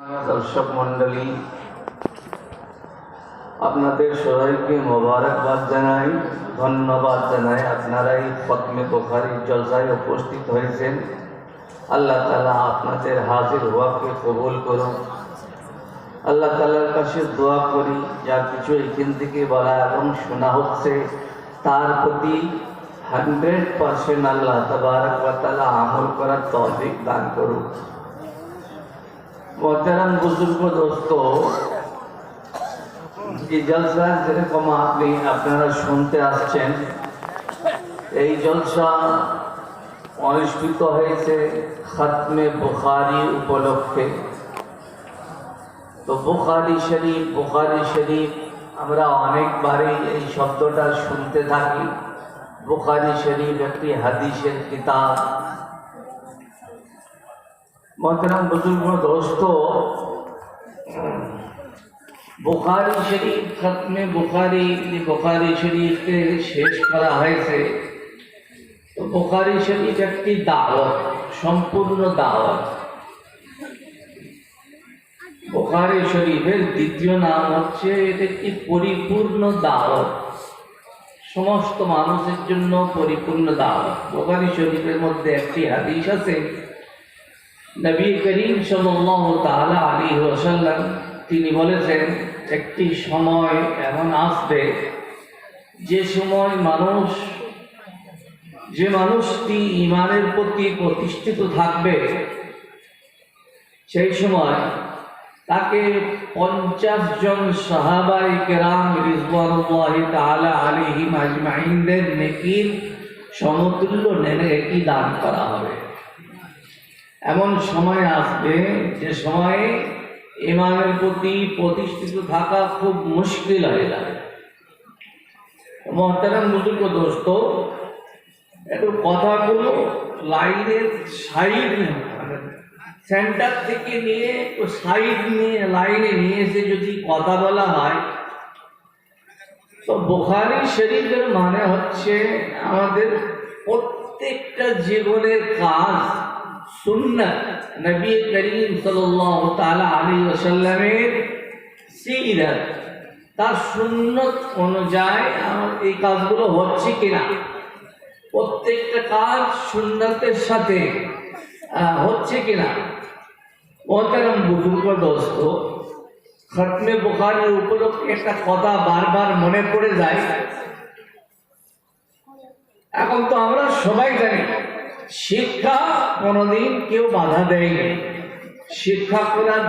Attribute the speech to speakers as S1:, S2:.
S1: দর্শক মন্ডলী, আপনাদের সবাইকে মোবারকবাদ জানাই, ধন্যবাদ জানাই। আপনারা এই খতমে বুখারী জলসায় উপস্থিত হয়েছেন। আল্লাহ তাআলা আপনাদের হাজির হওয়াকে কবুল করুন। আল্লাহ তাআলার কাছে দোয়া করি, যা কিছু এখান থেকে বলা এবং শোনা হচ্ছে তার প্রতি 100% আল্লাহ তাবারক ওয়া তাআলা আমল করার তৌফিক দান করুন। मोहतरम बुजुर्ग दोस्तों, ये जलसा যেরকম আপনারা শুনতে আসছেন, এই জলসা অনুষ্ঠিত হয়েছে খতমে বুখারী উপলক্ষে। তো বুখারী শরীফ আমরা অনেকবারই এই শব্দটা শুনতে থাকি। বুখারী শরীফ একটি হাদিসের কিতাব। मोहतरम बुजुर्ग दोस्तों, बुखारी शरीफ खत्मे बुखारी शरीफ के शेष करा হয়েছে। तो बुखारी शरीफ একটি দাওয়াত, সম্পূর্ণ দাওয়াত। বুখারী শরীফের দ্বিতীয় নাম হচ্ছে এটা একটি পরিপূর্ণ দাওয়াত, সমস্ত মানুষের জন্য পরিপূর্ণ দাওয়াত। বুখারী শরীফের মধ্যে একটি হাদিস আছে, নবী করিম সাল্লাল্লাহু তাআলা আলাইহি ওয়াসাল্লাম তিনি বলেছেন, একটি সময় এমন আসবে যে সময় যে মানুষটি ঈমানের প্রতি প্রতিষ্ঠিত থাকবে, সেই সময় তাকে 50 জন সাহাবায়ে কেরাম রিজওয়ানুল্লাহি তাআলা আলাইহিম আজমাইনদের নেকির সমতুল্য নেকি দান করা হবে। এমন সময় আসবে যে সময়ে ঈমানের প্রতি প্রতিষ্ঠিত থাকা খুব মুশকিল হয়ে যাবে। মোহতারাম বুজুর্গ দোস্ত, একটু কথাগুলো লাইনের সাইড সেন্টার থেকে নিয়ে একটু সাইড নিয়ে লাইনে নিয়ে এসে যদি কথা বলা হয়, তো বুখারী শরীফের মানে হচ্ছে আমাদের প্রত্যেকটা জীবনের কাজ, সুন্নাত, নবী করিম সাল্লাল্লাহু তাআলা আলাইহি ওয়াসাল্লামের সিরাত, তার সুন্নত অনুযায়ী আমার এই কাজগুলো হচ্ছে কিনা, প্রত্যেকটা কাজ সুন্নতের সাথে হচ্ছে কিনা। মোহতারাম বুজুর্গ দোস্ত, খতমে বুখারীর উপলক্ষে একটা কথা বারবার মনে পড়ে যায়। এখন তো আমরা সবাই জানি শিক্ষা কোনোদিন কেউ বাধা দেয়নি, শিক্ষা করার